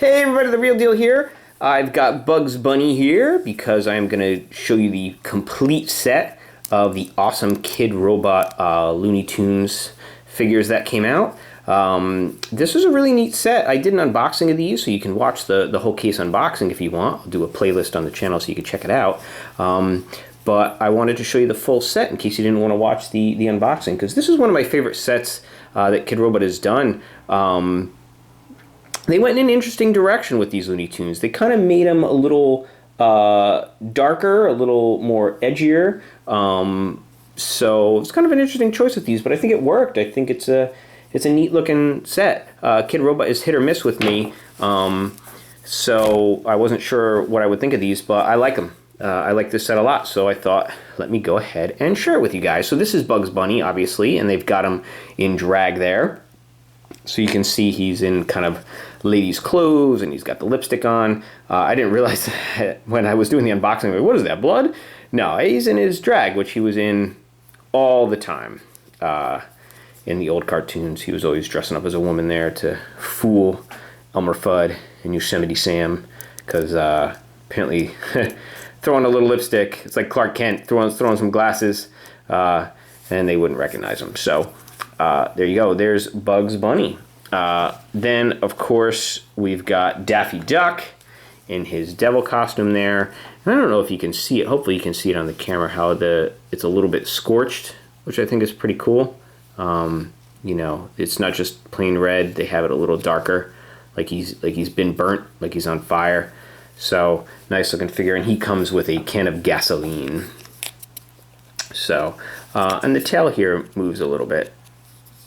Hey everybody, The Real Deal here. I've got Bugs Bunny here because I'm going to show you the complete set of the awesome Kidrobot Looney Tunes figures that came out. This is a really neat set. I did an unboxing of these, so you can watch the whole case unboxing if you want. I'll do a playlist on the channel so you can check it out. But I wanted to show you the full set in case you didn't want to watch the unboxing, because this is one of my favorite sets that Kidrobot has done. They went in an interesting direction with these Looney Tunes. They kind of made them a little darker, a little more edgier. So it's kind of an interesting choice with these, but I think it worked. I think it's a neat looking set. Kidrobot is hit or miss with me, so I wasn't sure what I would think of these, but I like them. I like this set a lot, so I thought, let me go ahead and share it with you guys. So this is Bugs Bunny, obviously, and they've got him in drag there. So you can see he's in kind of ladies' clothes, and he's got the lipstick on. I didn't realize that when I was doing the unboxing, like, what is that, blood? No, he's in his drag, which he was in all the time. In the old cartoons, he was always dressing up as a woman there to fool Elmer Fudd and Yosemite Sam, because apparently throwing a little lipstick, it's like Clark Kent throwing some glasses, and they wouldn't recognize him. So there you go. There's Bugs Bunny. Then, of course, we've got Daffy Duck in his devil costume there. And I don't know if you can see it. Hopefully you can see it on the camera how it's a little bit scorched, which I think is pretty cool. You know, it's not just plain red. They have it a little darker, like he's been burnt, like he's on fire. So, nice looking figure. And he comes with a can of gasoline. So, and the tail here moves a little bit.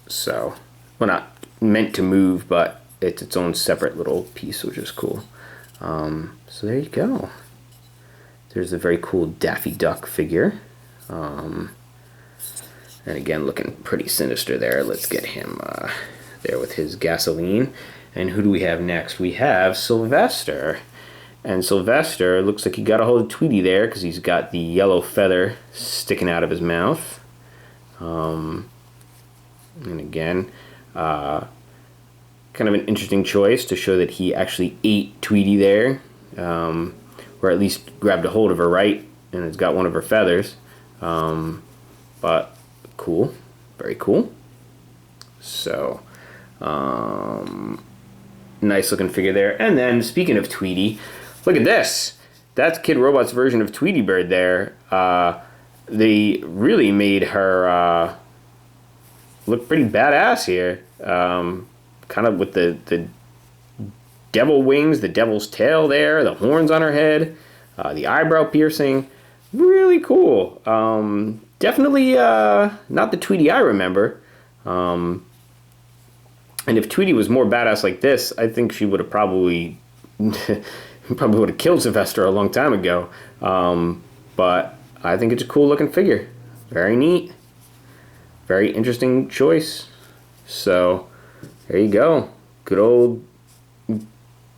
So, well, not meant to move, but it's its own separate little piece, which is cool. So there you go. There's a very cool Daffy Duck figure. And again, looking pretty sinister there. Let's get him there with his gasoline. And who do we have next? We have Sylvester. And Sylvester looks like he got a hold of Tweety there because he's got the yellow feather sticking out of his mouth. And again, kind of an interesting choice to show that he actually ate Tweety there, or at least grabbed a hold of her, right? And it's got one of her feathers. But cool, very cool. So, nice looking figure there. And then, speaking of Tweety, look at this. That's Kidrobot's version of Tweety Bird there. They really made her look pretty badass here. Kind of with the devil wings, the devil's tail there, the horns on her head, the eyebrow piercing. Really cool. Definitely not the Tweety I remember. And if Tweety was more badass like this, I think she would have probably would have killed Sylvester a long time ago. But I think it's a cool looking figure. Very neat. Very interesting choice. So there you go. Good old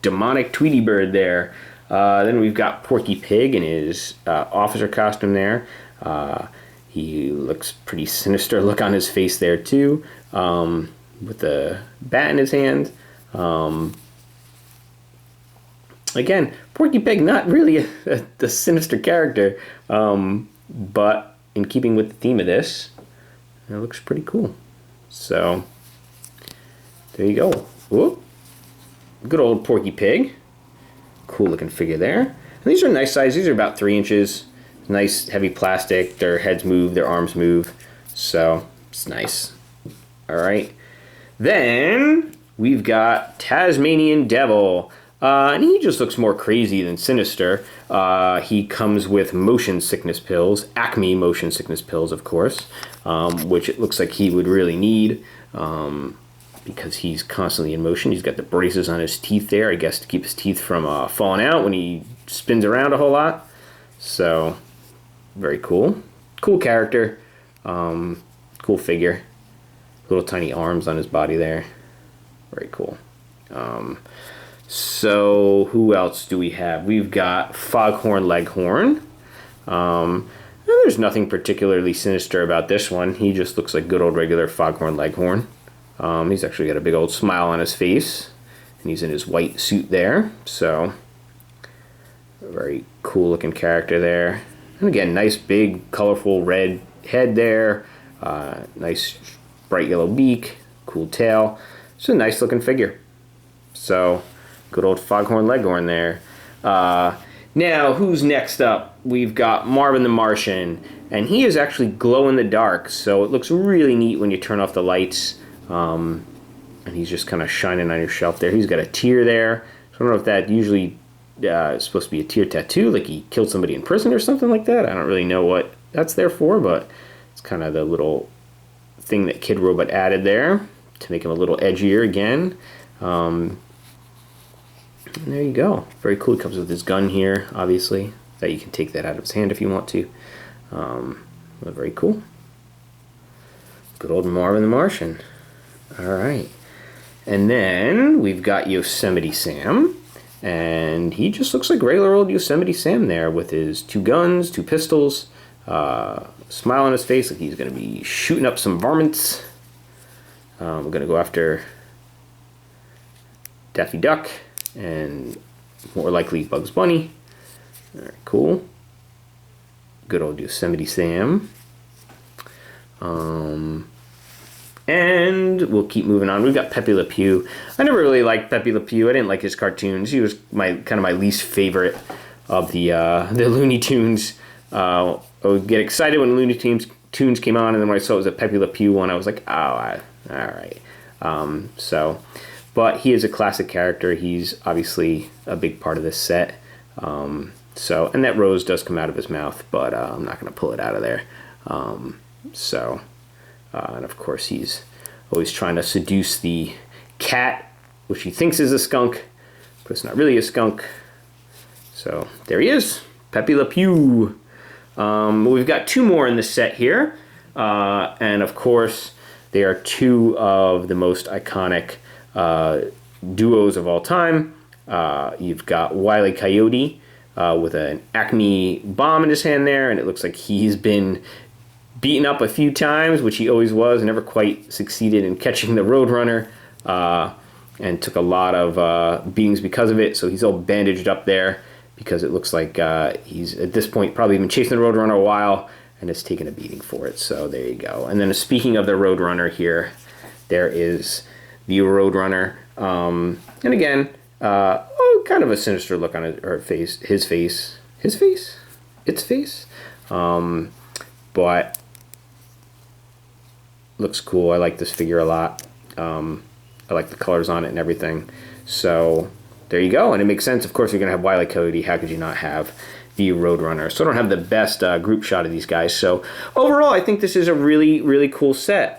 demonic Tweety Bird there. Then we've got Porky Pig in his officer costume there. He looks pretty sinister look on his face there too, with the bat in his hand. Again, Porky Pig, not really a sinister character, but in keeping with the theme of this, it looks pretty cool. So there you go. Whoop. Good old Porky Pig. Cool looking figure there. And these are nice size. These are about 3 inches. Nice heavy plastic. Their heads move, their arms move. So it's nice. Alright. Then we've got Tasmanian Devil. And he just looks more crazy than sinister. He comes with motion sickness pills. Acme motion sickness pills, of course. Which it looks like he would really need. Because he's constantly in motion. He's got the braces on his teeth there, I guess, to keep his teeth from falling out when he spins around a whole lot. So, very cool. Cool character. Cool figure. Little tiny arms on his body there. Very cool. So, who else do we have? We've got Foghorn Leghorn. There's nothing particularly sinister about this one. He just looks like good old regular Foghorn Leghorn. He's actually got a big old smile on his face. and he's in his white suit there. So a very cool looking character there. And again, nice big colorful red head there. Nice bright yellow beak, cool tail. It's a nice looking figure. So good old Foghorn Leghorn there. Now, who's next up? We've got Marvin the Martian, and he is actually glow in the dark, so it looks really neat when you turn off the lights. And he's just kind of shining on your shelf there. He's got a tear there. So I don't know if that usually is supposed to be a tear tattoo, like he killed somebody in prison or something like that. I don't really know what that's there for, but it's kind of the little thing that Kidrobot added there to make him a little edgier again. And there you go. Very cool. He comes with his gun here, obviously, that you can take that out of his hand if you want to. But very cool. Good old Marvin the Martian. All right. And then we've got Yosemite Sam. And he just looks like regular old Yosemite Sam there with his 2 guns, 2 pistols, smile on his face like he's going to be shooting up some varmints. We're going to go after Daffy Duck and more likely Bugs Bunny. All right, cool. Good old Yosemite Sam. And we'll keep moving on. We've got Pepe LePew. I never really liked Pepe LePew. I didn't like his cartoons. He was kind of my least favorite of the Looney Tunes. I would get excited when Looney Tunes came on, and then when I saw it was a Pepe LePew one, I was like, oh, all right. But he is a classic character. He's obviously a big part of this set. And that rose does come out of his mouth, but I'm not going to pull it out of there. And of course, he's always trying to seduce the cat, which he thinks is a skunk, but it's not really a skunk. So there he is, Pepe LePew. We've got 2 more in this set here. And of course, they are 2 of the most iconic duos of all time. You've got Wile E. Coyote with an Acme bomb in his hand there, and it looks like he's been beaten up a few times, which he always was, never quite succeeded in catching the Roadrunner, and took a lot of beatings because of it. So he's all bandaged up there because it looks like he's at this point probably been chasing the Roadrunner a while and has taken a beating for it. So there you go. And then speaking of the Roadrunner here, there is the Roadrunner, and again, kind of a sinister look on its face. But looks cool. I like this figure a lot. I like the colors on it and everything. So there you go. And it makes sense. Of course, you're going to have Wile E. Coyote. How could you not have the Roadrunner? So I don't have the best group shot of these guys. So overall, I think this is a really, really cool set.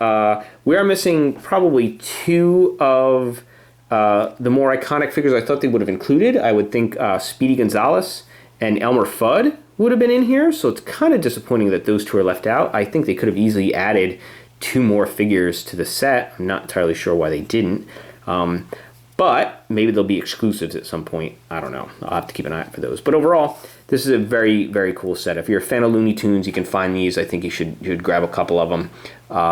We are missing probably 2 of the more iconic figures I thought they would have included. I would think Speedy Gonzales and Elmer Fudd would have been in here, so it's kind of disappointing that those 2 are left out. I think they could have easily added 2 more figures to the set. I'm not entirely sure why they didn't. But maybe they'll be exclusives at some point. I don't know. I'll have to keep an eye out for those. But overall, this is a very, very cool set. If you're a fan of Looney Tunes, you can find these. I think you should grab a couple of them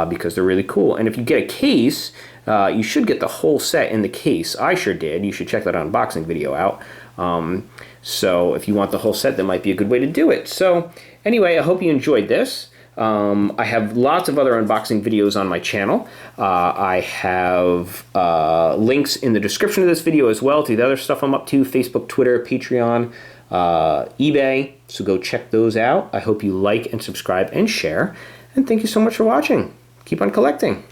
because they're really cool. And if you get a case, you should get the whole set in the case. I sure did. You should check that unboxing video out. So if you want the whole set, that might be a good way to do it. So anyway, I hope you enjoyed this. I have lots of other unboxing videos on my channel. I have links in the description of this video as well to the other stuff I'm up to, Facebook, Twitter, Patreon, eBay. So go check those out. I hope you like and subscribe and share. And thank you so much for watching. Keep on collecting.